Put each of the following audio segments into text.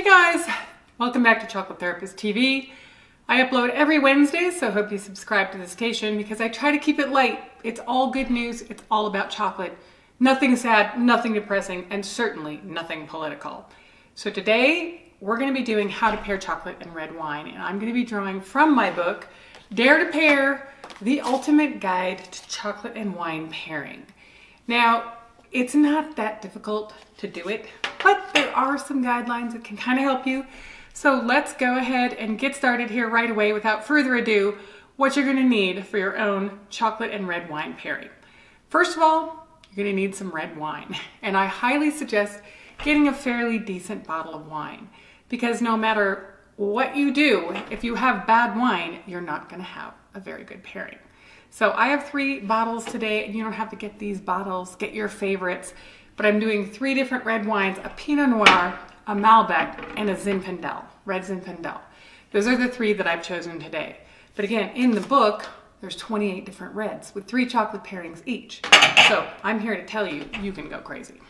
Hey guys, welcome back to Chocolate Therapist TV. I upload every Wednesday, so I hope you subscribe to the station because I try to keep it light. It's all good news, it's all about chocolate. Nothing sad, nothing depressing, and certainly nothing political. So today, we're gonna be doing how to pair chocolate and red wine, and I'm gonna be drawing from my book, Dare to Pair, The Ultimate Guide to Chocolate and Wine Pairing. Now, it's not that difficult to do it, but there are some guidelines that can kind of help you. So let's go ahead and get started here right away without further ado, what you're gonna need for your own chocolate and red wine pairing. First of all, you're gonna need some red wine. And I highly suggest getting a fairly decent bottle of wine because no matter what you do, if you have bad wine, you're not gonna have a very good pairing. So I have 3 bottles today, and you don't have to get these bottles, get your favorites, but I'm doing 3 different red wines, a Pinot Noir, a Malbec, and a Zinfandel, red Zinfandel. Those are the 3 that I've chosen today. But again, in the book, there's 28 different reds with 3 chocolate pairings each. So I'm here to tell you, you can go crazy.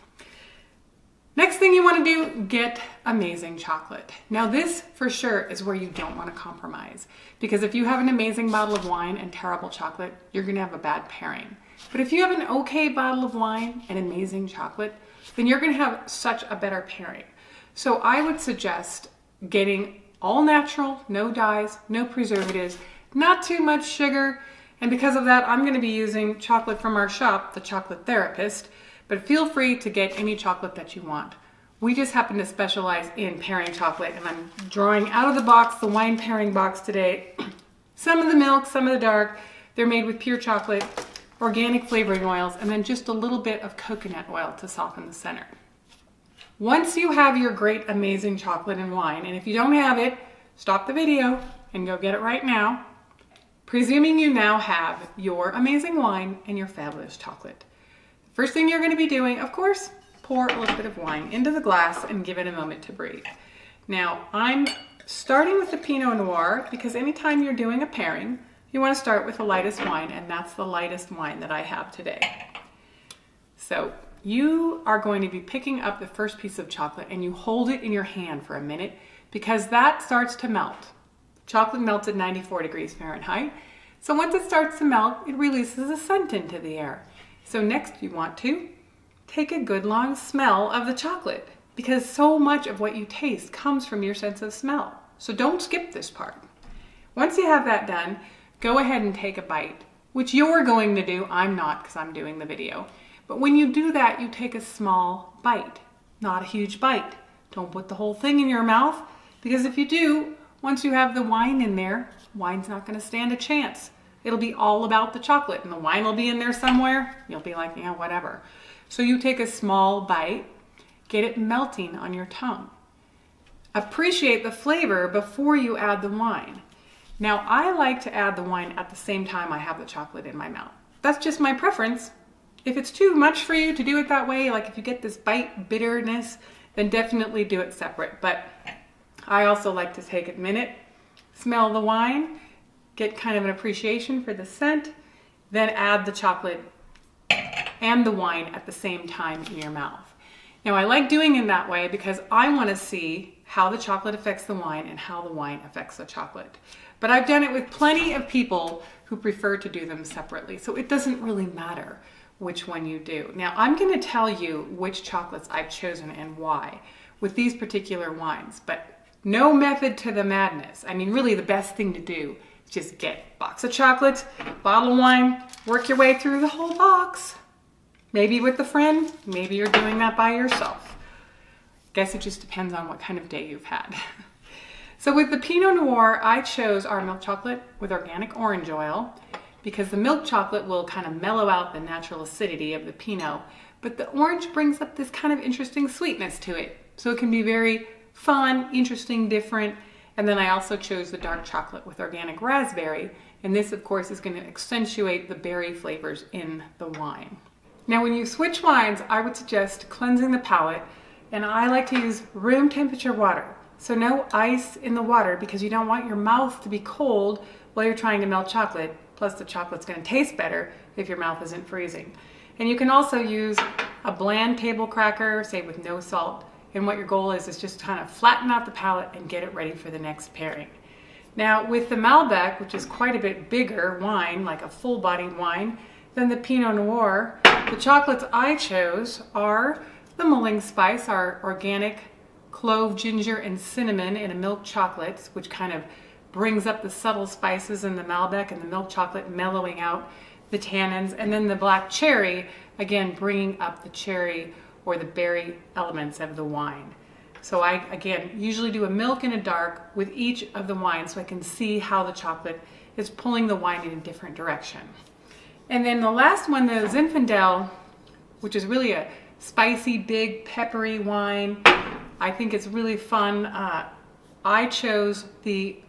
Next thing you want to do, get amazing chocolate. Now this for sure is where you don't want to compromise, because if you have an amazing bottle of wine and terrible chocolate, you're going to have a bad pairing. But if you have an okay bottle of wine and amazing chocolate, then you're going to have such a better pairing. So I would suggest getting all natural, no dyes, no preservatives, not too much sugar. And because of that, I'm going to be using chocolate from our shop, The Chocolate Therapist. But feel free to get any chocolate that you want. We just happen to specialize in pairing chocolate, and I'm drawing out of the box, the wine pairing box today. Some of the milk, some of the dark. They're made with pure chocolate, organic flavoring oils, and then just a little bit of coconut oil to soften the center. Once you have your great, amazing chocolate and wine, and if you don't have it, stop the video and go get it right now. Presuming you now have your amazing wine and your fabulous chocolate. First thing you're going to be doing, of course, pour a little bit of wine into the glass and give it a moment to breathe. Now, I'm starting with the Pinot Noir because anytime you're doing a pairing, you want to start with the lightest wine, and that's the lightest wine that I have today. So you are going to be picking up the first piece of chocolate and you hold it in your hand for a minute because that starts to melt. Chocolate melts at 94 degrees Fahrenheit. So once it starts to melt, it releases a scent into the air. So next you want to take a good long smell of the chocolate because so much of what you taste comes from your sense of smell. So don't skip this part. Once you have that done, go ahead and take a bite, which you're going to do. I'm not because I'm doing the video. But when you do that, you take a small bite, not a huge bite. Don't put the whole thing in your mouth because if you do, once you have the wine in there, wine's not going to stand a chance. It'll be all about the chocolate and the wine will be in there somewhere. You'll be like, yeah, whatever. So you take a small bite, get it melting on your tongue. Appreciate the flavor before you add the wine. Now, I like to add the wine at the same time I have the chocolate in my mouth. That's just my preference. If it's too much for you to do it that way, like if you get this bite bitterness, then definitely do it separate. But I also like to take a minute, smell the wine, get kind of an appreciation for the scent, then add the chocolate and the wine at the same time in your mouth. Now I like doing it that way because I want to see how the chocolate affects the wine and how the wine affects the chocolate. But I've done it with plenty of people who prefer to do them separately, so it doesn't really matter which one you do. Now I'm going to tell you which chocolates I've chosen and why with these particular wines, but no method to the madness. I mean, really the best thing to do just get a box of chocolates, bottle of wine, work your way through the whole box. Maybe with a friend, maybe you're doing that by yourself. Guess it just depends on what kind of day you've had. So with the Pinot Noir, I chose our milk chocolate with organic orange oil because the milk chocolate will kind of mellow out the natural acidity of the Pinot, but the orange brings up this kind of interesting sweetness to it. So it can be very fun, interesting, different. And then I also chose the dark chocolate with organic raspberry. And this, of course, is going to accentuate the berry flavors in the wine. Now, when you switch wines, I would suggest cleansing the palate. And I like to use room temperature water. So no ice in the water because you don't want your mouth to be cold while you're trying to melt chocolate. Plus, the chocolate's going to taste better if your mouth isn't freezing. And you can also use a bland table cracker, say with no salt, and what your goal is just to kind of flatten out the palate and get it ready for the next pairing. Now with the Malbec, which is quite a bit bigger wine, like a full-bodied wine, than the Pinot Noir, the chocolates I chose are the mulling spice, our organic clove, ginger, and cinnamon in a milk chocolate, which kind of brings up the subtle spices in the Malbec and the milk chocolate, mellowing out the tannins. And then the black cherry, again, bringing up the cherry or the berry elements of the wine. So I, again, usually do a milk and a dark with each of the wines so I can see how the chocolate is pulling the wine in a different direction. And then the last one, the Zinfandel, which is really a spicy, big, peppery wine. I think it's really fun. I chose the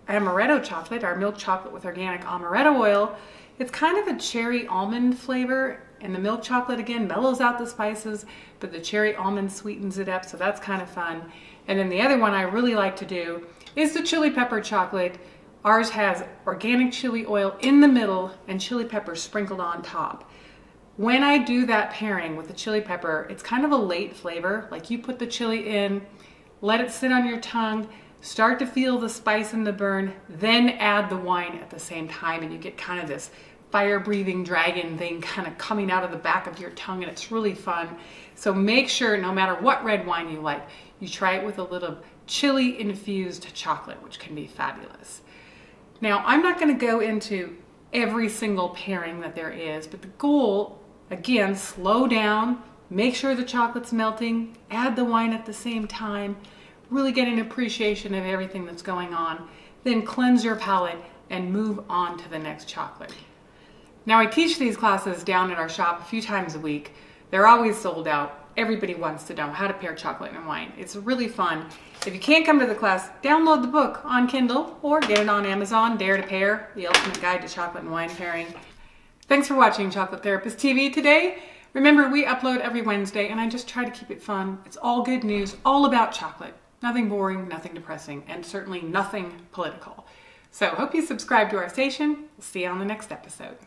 amaretto chocolate, our milk chocolate with organic amaretto oil. It's kind of a cherry almond flavor, and the milk chocolate again mellows out the spices, but the cherry almond sweetens it up, so that's kind of fun. And then the other one I really like to do is the chili pepper chocolate. Ours has organic chili oil in the middle and chili pepper sprinkled on top. When I do that pairing with the chili pepper, it's kind of a late flavor. Like you put the chili in, let it sit on your tongue, start to feel the spice and the burn, then add the wine at the same time, and you get kind of this fire-breathing dragon thing kind of coming out of the back of your tongue, and it's really fun. So make sure, no matter what red wine you like, you try it with a little chili-infused chocolate, which can be fabulous. Now, I'm not going to go into every single pairing that there is, but the goal, again, slow down, make sure the chocolate's melting, add the wine at the same time, really get an appreciation of everything that's going on, then cleanse your palate and move on to the next chocolate. Now I teach these classes down at our shop a few times a week. They're always sold out. Everybody wants to know how to pair chocolate and wine. It's really fun. If you can't come to the class, download the book on Kindle or get it on Amazon, Dare to Pair, The Ultimate Guide to Chocolate and Wine Pairing. Thanks for watching Chocolate Therapist TV today. Remember, we upload every Wednesday, and I just try to keep it fun. It's all good news, all about chocolate. Nothing boring, nothing depressing, and certainly nothing political. So hope you subscribe to our station. We'll see you on the next episode.